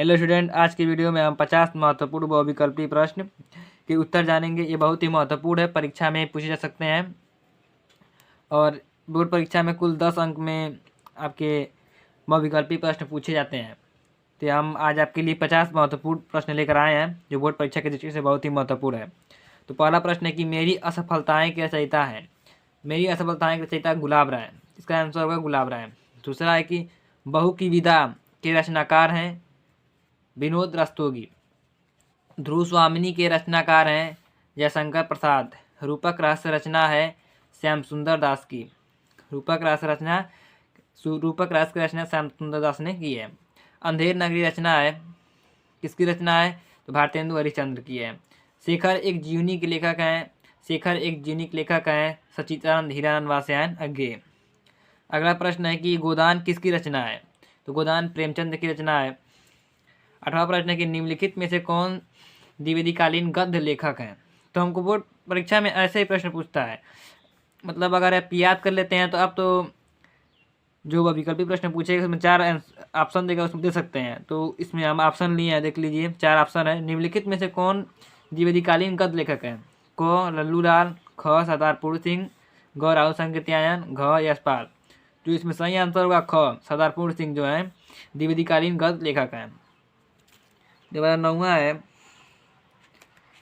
Hello student, आज की video में हम 50 महत्वपूर्ण बहुविकल्पीय प्रश्न के उत्तर जानेंगे। ये बहुत ही महत्वपूर्ण है, परीक्षा में पूछे जा सकते हैं और बोर्ड परीक्षा में कुल 10 अंक में आपके बहुविकल्पीय प्रश्न पूछे जाते हैं। तो हम आज आपके लिए 50 महत्वपूर्ण प्रश्न लेकर आए हैं जो बोर्ड परीक्षा की दृष्टि से बहुत ही महत्वपूर्ण है। तो पहला प्रश्न है कि मेरी असफलताएँ की रचयिता है। मेरी असफलताएँ की रचयिता गुलाब राय, इसका आंसर होगा गुलाब राय। दूसरा है कि बहू की विदा के रचनाकार हैं विनोद रस्तोगी। ध्रुव स्वामिनी के रचनाकार हैं जयशंकर प्रसाद। रूपक रहस्य रचना है श्याम सुंदर दास की। रूपक रहस्य की रचना श्याम सुंदर दास ने की है। अंधेर नगरी रचना है किसकी रचना है? तो भारतेंदु हरिश्चंद्र की है। शेखर एक जीवनी के लेखक हैं सचिदानंद हीरानंद वात्स्यायन अज्ञे। अगला प्रश्न है कि गोदान किसकी रचना है? तो गोदान प्रेमचंद की रचना है। 8वां प्रश्न है कि निम्नलिखित में से कौन द्विवेदीकालीन गद्य लेखक हैं? तो हमको बोर्ड परीक्षा में ऐसे ही प्रश्न पूछता है, मतलब अगर आप याद कर लेते हैं तो आप तो जो विकल्पी प्रश्न पूछेगा उसमें 4 ऑप्शन देगा, उसमें दे सकते हैं। तो इसमें हम ऑप्शन लिए हैं, देख लीजिए 4 ऑप्शन है। निम्नलिखित में से कौन द्विवेदीकालीन गद्य लेखक है? क लल्लू लाल, ख सरदार पूर्ण सिंह, ग राहुल संकृत्यायन, घ यशपाल। तो इसमें सही आंसर होगा ख सरदार पूर्ण सिंह जो है द्विवेदीकालीन गद्य लेखक हैं।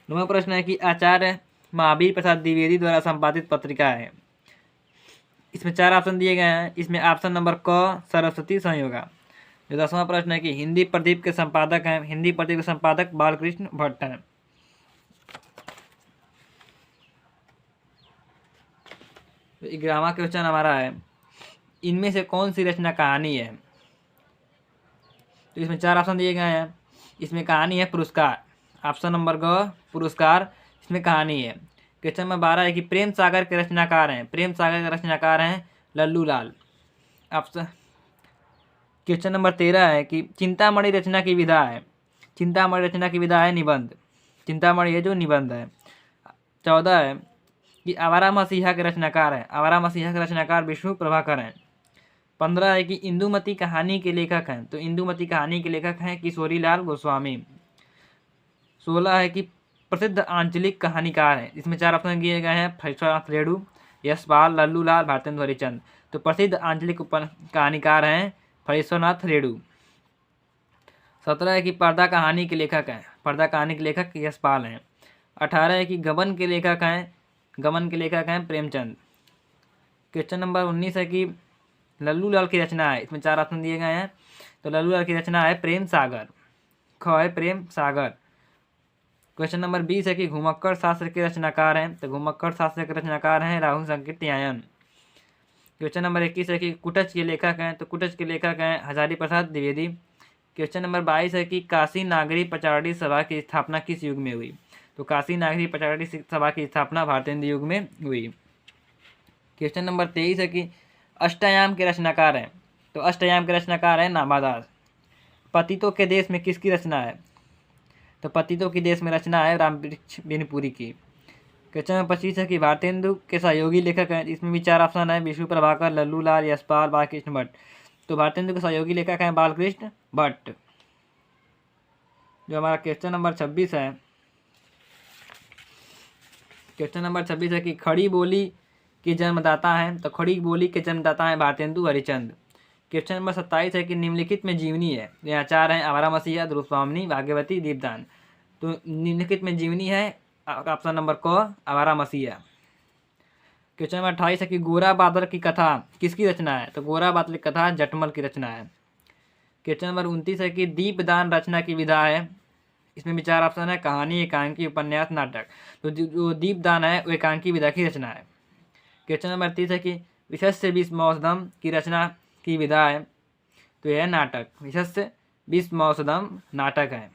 9वां प्रश्न है कि आचार्य महावीर प्रसाद द्विवेदी द्वारा संपादित पत्रिका है। इसमें 4 ऑप्शन दिए गए हैं। इसमें ऑप्शन नंबर क सरस्वती सही होगा। जो 10वां प्रश्न है कि हिंदी प्रदीप के संपादक हैं। हिंदी प्रदीप के संपादक बालकृष्ण भट्ट हैं। तो 11वां क्वेश्चन हमारा है, इनमें से कौन सी रचना कहानी है? तो इसमें 4 ऑप्शन दिए गए हैं। इसमें कहानी है पुरस्कार, ऑप्शन नंबर ग पुरस्कार, इसमें कहानी है। क्वेश्चन नंबर 12 है कि प्रेम सागर के रचनाकार हैं लल्लू लाल। ऑप्शन क्वेश्चन नंबर 13 है कि चिंतामणि रचना की विधा है। चिंतामणि रचना की विधा है निबंध। चिंतामणि है जो निबंध है। 14 है कि आवारा मसीहा के रचनाकार हैं। आवारा मसीहा के रचनाकार विष्णु प्रभाकर हैं। 15 है कि इंदुमती कहानी के लेखक हैं। तो इंदुमती कहानी के लेखक हैं किशोरी लाल गोस्वामी। 16 है कि प्रसिद्ध आंचलिक कहानीकार हैं। इसमें 4 ऑप्शन दिए गए हैं, फरीश्वरनाथ रेणु, यशपाल, लल्लू लाल, भारतेंदु हरिश्चंद्र। तो प्रसिद्ध आंचलिक कहानीकार हैं फरीश्वरनाथ रेणु। 17 है कि पर्दा कहानी के लेखक हैं। पर्दा कहानी के लेखक यशपाल हैं। 18 है कि गबन के लेखक हैं प्रेमचंद। क्वेश्चन नंबर 19 है कि लल्लू लाल की रचना है। इसमें 4 ऑप्शन दिए गए हैं। तो लल्लू लाल की रचना है प्रेम सागर। ख है प्रेम सागर। क्वेश्चन नंबर 20 है कि घुमक्कड़ शास्त्र के रचनाकार हैं। तो घुमक्कड़ शास्त्र के रचनाकार हैं राहुल संकृत्यायन। क्वेश्चन नंबर 21 है कि कुटच के लेखक हैं। तो कुटच के लेखक हैं हजारी प्रसाद द्विवेदी। क्वेश्चन नंबर 22 है कि काशी नागरी पचारडी सभा की स्थापना किस युग में हुई? तो काशी नागरी पचारडी सभा की स्थापना भारतेंदु युग में हुई। क्वेश्चन नंबर 23 है कि अष्टयाम के रचनाकार हैं। तो अष्टयाम के रचनाकार हैं नामादास। पतितों के देश में किसकी रचना है? तो पतितों की देश में रचना है रामवृक्ष बिनपुरी की। क्वेश्चन नंबर 25 है कि भारतेंदु के सहयोगी लेखक हैं। इसमें भी 4 ऑप्शन है, विष्णु प्रभाकर, लल्लू लाल, यशपाल, बालकृष्ण भट्ट। तो भारतेंदु के सहयोगी लेखक हैं बालकृष्ण भट्ट। जो हमारा क्वेश्चन नंबर 26 है, क्वेश्चन नंबर 26 है कि खड़ी बोली के जन्मदाता हैं। तो खड़ी बोली के जन्मदाता हैं भारतेंदु हरिश्चंद्र। क्वेश्चन नंबर 27 है कि निम्नलिखित में जीवनी है। यहाँ 4 हैं, आवारा मसीहा, ध्रुव स्वामिनी, भाग्यवती, दीपदान। तो निम्नलिखित में जीवनी है ऑप्शन नंबर क आवारा मसीहा। क्वेश्चन नंबर 28 है कि गोरा बादल की कथा किसकी रचना है? तो गोरा बादल की कथा जटमल की रचना है। क्वेश्चन नंबर 29 है कि दीपदान रचना की विधा है। इसमें भी 4 ऑप्शन है, कहानी, एकांकी, उपन्यास, नाटक। तो जो दीपदान है वो एकांकी विधा की रचना है। क्वेश्चन नंबर 30 है कि विशस्य विस्मौसदम की रचना की विधा है। तो यह नाटक, विशस्य विस्मौसदम नाटक है।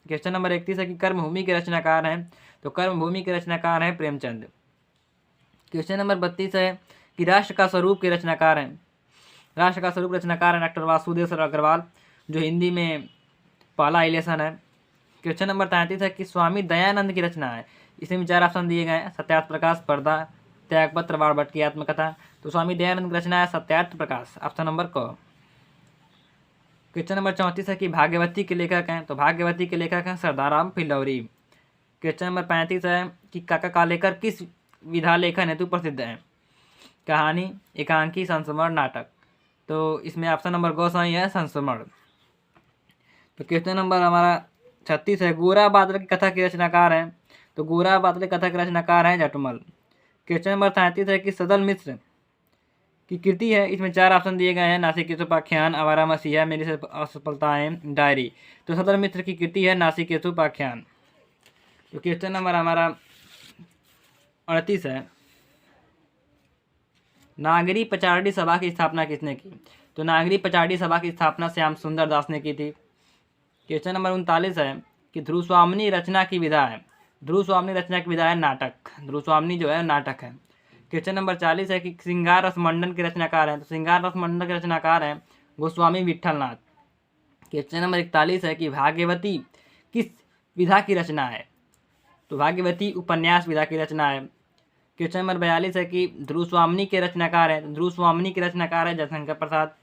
क्वेश्चन नंबर 31 है कि कर्मभूमि के रचनाकार हैं। तो कर्मभूमि के रचनाकार हैं प्रेमचंद। क्वेश्चन नंबर 32 है कि राष्ट्र का स्वरूप के रचनाकार हैं। राष्ट्र का स्वरूप रचनाकार हैं डॉक्टर वासुदेव अग्रवाल, जो हिंदी में पहला इलेक्शन है। क्वेश्चन नंबर 33 है कि स्वामी दयानंद की रचना है। इसमें भी 4 ऑप्शन दिए गए हैं, सत्यार्थ प्रकाश, पर्दा, त्यागपत्र, बाणभट्ट की आत्मकथा। तो स्वामी दयानंद की रचना है सत्यार्थ प्रकाश, ऑप्शन नंबर क। क्वेश्चन नंबर 34 है कि भाग्यवती के लेखक हैं, तो भाग्यवती के लेखक हैं सरदार राम फिल्लौरी। क्वेश्चन नंबर 35 है कि काका कालेकर किस विधा लेखन हेतु प्रसिद्ध हैं? कहानी, एकांकी, संस्मरण, नाटक। तो इसमें ऑप्शन नंबर ग सही है, संस्मरण। तो क्वेश्चन नंबर हमारा 36 है, गोरा बादल की कथा के रचनाकार हैं, तो गोरा बादल की कथा के रचनाकार हैं जटमल। क्वेश्चन नंबर 37 है कि सदल मिश्र की कृति है, इसमें 4 ऑप्शन दिए गए हैं, नासिकेशु उपाख्यान, आवारा मसीहा, मेरी असफलताएं, डायरी। तो सदल मिश्र की कृति है नासिकेशु उपाख्यान। तो क्वेश्चन नंबर हमारा 38 है, नागरी पचारडी सभा की स्थापना किसने की? तो नागरी पचारडी सभा की स्थापना श्याम सुंदर दास ने की थी। क्वेश्चन नंबर 39 है कि ध्रुवस्वामिनी रचना की विधा है, ध्रुवस्वामिनी रचना की विधा है नाटक, ध्रुवस्वामिनी जो है नाटक है। क्वेश्चन नंबर 40 है कि श्रृंगार रस मंडन के रचनाकार हैं, तो श्रृंगार रस मंडन के रचनाकार हैं गोस्वामी विठलनाथ। क्वेश्चन नंबर 41 है कि भाग्यवती किस विधा की रचना है? तो भाग्यवती उपन्यास विधा की रचना है। क्वेश्चन नंबर 42 है कि ध्रुवस्वामिनी के रचनाकार हैं, ध्रुवस्वामिनी के रचनाकार है जयशंकर प्रसाद।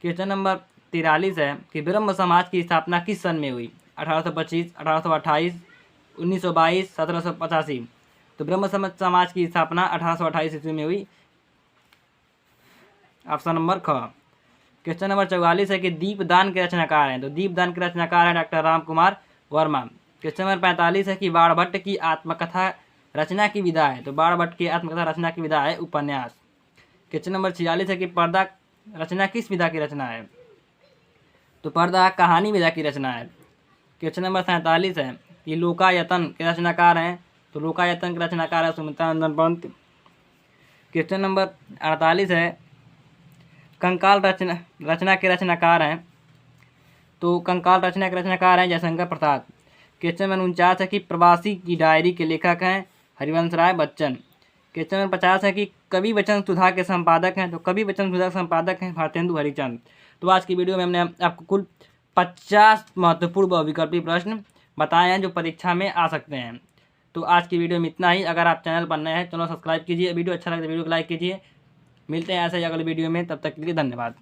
क्वेश्चन नंबर 43 है कि ब्रह्म समाज की स्थापना किस सन में हुई? 1825, 1828, 1922, 1785। तो ब्रह्म समाज की स्थापना 1828 ईस्वी में हुई, ऑप्शन नंबर ख। क्वेश्चन नंबर 44 है कि दीपदान के रचनाकार हैं, तो दीपदान के रचनाकार हैं doctor Ram Kumar Verma. Question number 45 है कि बाणभट्ट की आत्मकथा रचना की विधा है, तो बाणभट्ट की आत्मकथा रचना की विधा है उपन्यास। क्वेश्चन नंबर 46 है कि पर्दा रचना किस विधा की रचना है? तो पर्दा कहानी विधा की रचना है। क्वेश्चन नंबर 47 है कि लोकायतन के रचनाकार हैं, तो लोकायतन के रचनाकार है सुमित्रा नंदन पंत। क्वेश्चन नंबर 48 है कंकाल रचना के रचनाकार हैं, तो कंकाल रचना के रचनाकार हैं जयशंकर प्रसाद। क्वेश्चन नंबर 49 है कि प्रवासी की डायरी के लेखक हैं हरिवंश राय बच्चन। क्वेश्चन नंबर 50 है कि कवि वचन सुधा के संपादक हैं, तो कवि वचन सुधा के संपादक हैं भारतेंदु हरिचंद। तो आज की वीडियो में हमने आपको कुल 50 महत्वपूर्ण बहुविकल्पी प्रश्न बताए हैं जो परीक्षा में आ सकते हैं। तो आज की वीडियो में इतना ही। अगर आप चैनल पर नए हैं चैनल सब्सक्राइब कीजिए, वीडियो अच्छा लगे तो वीडियो को लाइक कीजिए। मिलते हैं ऐसे ही अगले वीडियो में, तब तक के लिए धन्यवाद।